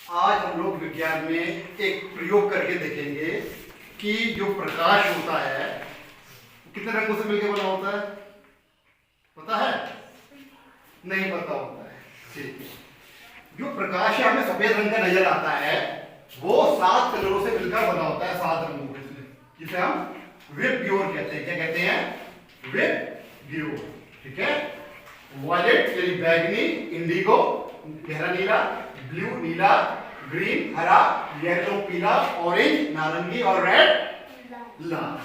आज हम लोग विज्ञान में एक प्रयोग करके देखेंगे कि जो प्रकाश होता है कितने रंगों से मिलकर बना होता है, पता है? नहीं पता होता है। ठीक है, जो प्रकाश है हमें सफेद रंग का नजर आता है वो 7 कलरों से मिलकर बना होता है, 7 रंगों से, जिसे हम विबग्योर कहते हैं। क्या कहते हैं? विबग्योर। ठीक है, वॉयलेट यानी बैगनी, इंडिगो गहरा नीला, ब्लू नीला, ग्रीन हरा, येलो पीला, ऑरेंज नारंगी और रेड लाल।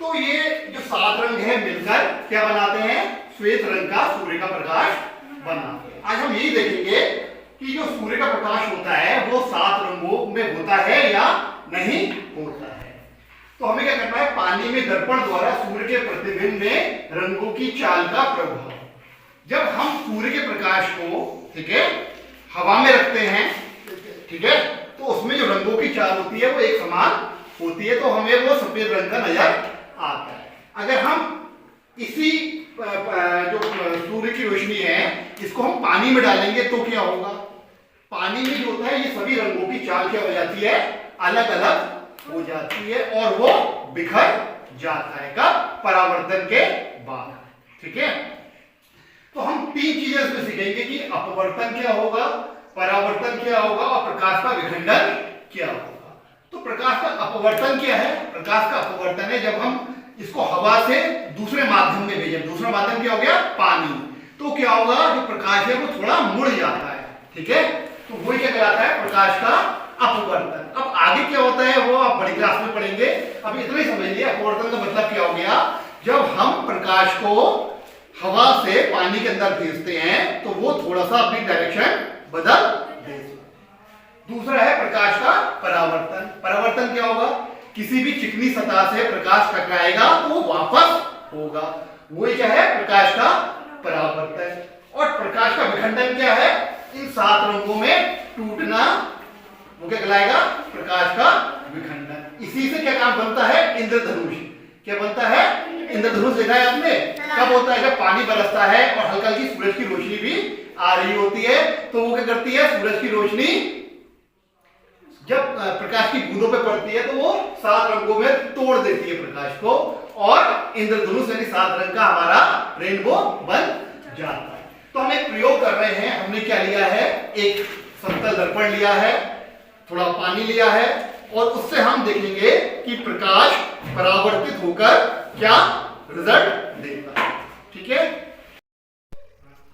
तो ये जो 7 रंग है मिलकर क्या बनाते हैं? श्वेत रंग का सूर्य का प्रकाश बनाते हैं। आज हम यही देखेंगे कि जो सूर्य का प्रकाश होता है वो 7 रंगों में होता है या नहीं होता है। तो हमें क्या करना है? पानी में दर्पण द्वारा सूर्य के प्रतिबिंब में रंगों की चाल का प्रभाव। जब हम सूर्य के प्रकाश को, ठीक है, हवा में रखते हैं, ठीक है, तो उसमें जो रंगों की चाल होती है वो एक समान होती है, तो हमें वो सफेद रंग का नजर आता है। अगर हम इसी जो सूर्य की रोशनी है इसको हम पानी में डालेंगे तो क्या होगा? पानी में जो होता है ये सभी रंगों की चाल क्या हो जाती है? अलग अलग हो जाती है और वो बिखर जाता है। कब? परावर्तन के बाद। ठीक है, तो हम 3 चीजें इसमें सीखेंगे कि अपवर्तन क्या होगा, परावर्तन क्या होगा और प्रकाश का विखंडन क्या होगा। तो प्रकाश का अपवर्तन क्या है? प्रकाश का अपवर्तन है जब हम इसको हवा से दूसरे माध्यम में भेजें। दूसरा माध्यम क्या हो गया? पानी। तो क्या होगा? जो प्रकाश है वो थोड़ा मुड़ जाता है। ठीक है, तो वही क्या कहलाता है? प्रकाश का अपवर्तन। अब आगे क्या होता है वो आप बड़ी क्लास में पढ़ेंगे, अब इतना ही समझ लिया अपवर्तन का मतलब क्या हो गया। जब हम प्रकाश को हवा से पानी के अंदर भेजते हैं तो वो थोड़ा सा अपनी डायरेक्शन बदल देते हैं। दूसरा है प्रकाश का परावर्तन। परावर्तन क्या होगा? किसी भी चिकनी सतह से प्रकाश टकराएगा तो वापस होगा, वही क्या है? प्रकाश का परावर्तन। और प्रकाश का विखंडन क्या है? इन 7 रंगों में टूटना, वो क्या कहलाएगा? प्रकाश का विखंडन। इसी से क्या काम बनता है? इंद्रधनुष। क्या बनता है? इंद्रधनुष देखा है आपने? कब होता है? जब पानी बरसता है और हल्का हल्की सूरज की रोशनी भी आ रही होती है, तो वो क्या करती है? सूरज की रोशनी जब प्रकाश की बूंदों पे पड़ती है तो वो 7 रंगों में तोड़ देती है प्रकाश को और इंद्रधनुष यानी 7 रंग का हमारा रेनबो बन जाता है। तो हम एक प्रयोग कर रहे हैं। हमने क्या लिया है? एक समतल दर्पण लिया है, थोड़ा पानी लिया है और उससे हम देखेंगे कि प्रकाश परावर्तित होकर क्या रिजल्ट देता है। ठीक है,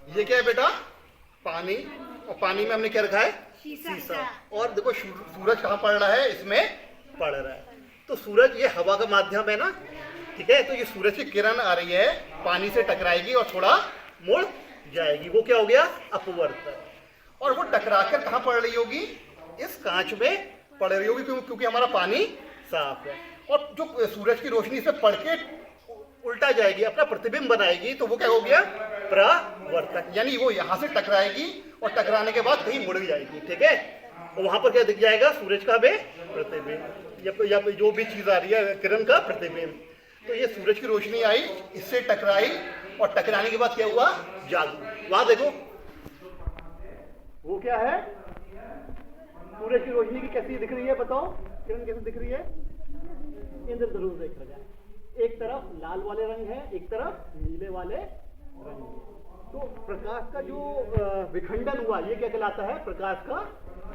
ये क्या है बेटा? पानी, और पानी में हमने क्या रखा है? शीशा। और देखो सूरज कहाँ पड़ रहा है? इसमें पड़ रहा है। तो सूरज ये हवा का माध्यम है ना, ठीक है, तो ये सूरज की किरण आ रही है, पानी से टकराएगी और थोड़ा मुड़ जाएगी, वो क्या हो गया? अपवर्तन। और वो टकराकर कहाँ पड़ रही होगी? इस कांच में पड़ रही होगी, क्योंकि हमारा पानी साफ है। और जो सूरज की रोशनी से पड़ के उल्टा जाएगी, अपना प्रतिबिंब बनाएगी, तो वो क्या हो गया? परावर्तन। यानी वो यहाँ से टकराएगी और टकराने के बाद कहीं मुड़ जाएगी। ठीक है, और वहां पर क्या दिख जाएगा? सूरज का भी प्रतिबिंब या जो भी चीज आ रही है किरण का प्रतिबिंब। तो ये सूरज की रोशनी आई, इससे टकराई और टकराने के बाद क्या हुआ? जादू। वहां देखो वो क्या है? सूरज की रोशनी की कैसी दिख रही है? बताओ, किरण कैसे दिख रही है? इंद्रधनुष दिख रहा है। एक तरफ लाल वाले रंग है, एक तरफ नीले वाले रंग है। तो प्रकाश का जो विखंडन हुआ ये क्या कहलाता है? प्रकाश का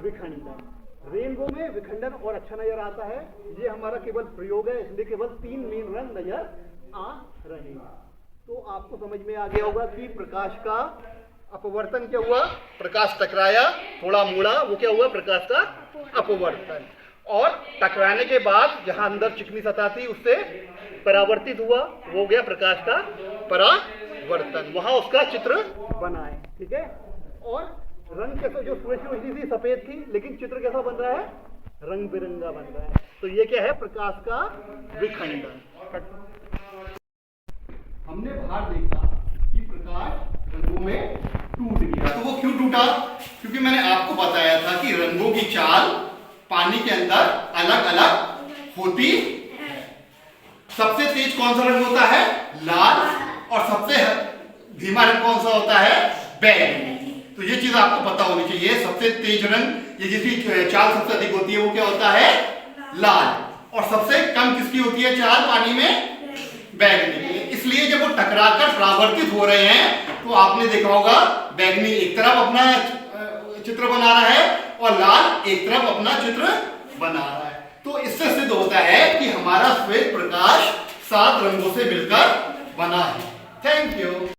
विखंडन। रेनबो में विखंडन और अच्छा नजर आता है। ये हमारा केवल प्रयोग है, इसलिए केवल 3 मेन रंग नजर आ रहे हैं। तो आपको समझ में आ गया होगा कि प्रकाश का अपवर्तन क्या हुआ? प्रकाश टकराया, थोड़ा मुड़ा, वो क्या हुआ? प्रकाश का अपवर्तन। और टकराने के बाद जहां अंदर चिकनी सतह थी उससे परावर्तित हुआ, वो हो गया प्रकाश का परावर्तन। वहां उसका चित्र बना है। ठीक है, और रंग कैसा? जो सूरज की रोशनी थी सफेद थी, लेकिन चित्र कैसा बन रहा है? रंग बिरंगा बन रहा है। तो ये क्या है? प्रकाश का विखंडन। हमने बाहर देखा कि प्रकाश रंगों में टूट गया। तो वो क्यों टूटा? क्योंकि मैंने आपको बताया था कि रंगों की चाल पानी के अंदर अलग अलग होती है। सबसे तेज कौन सा रंग होता है? लाल। और सबसे धीमा रंग कौन सा होता है? बैंगनी। तो तो ये चीज आपको पता होनी चाहिए। सबसे तेज रंग, ये जिसकी चाल सबसे अधिक होती है वो क्या होता है? लाल। और सबसे कम किसकी होती है चाल पानी में? बैगनी। इसलिए जब वो टकराकर परावर्तित हो रहे हैं तो आपने देखा होगा बैगनी एक तरफ अपना चित्र बना रहा है और लाल एक तरफ अपना चित्र बना रहा है। तो इससे सिद्ध होता है कि हमारा श्वेत प्रकाश 7 रंगों से मिलकर बना है। Thank you.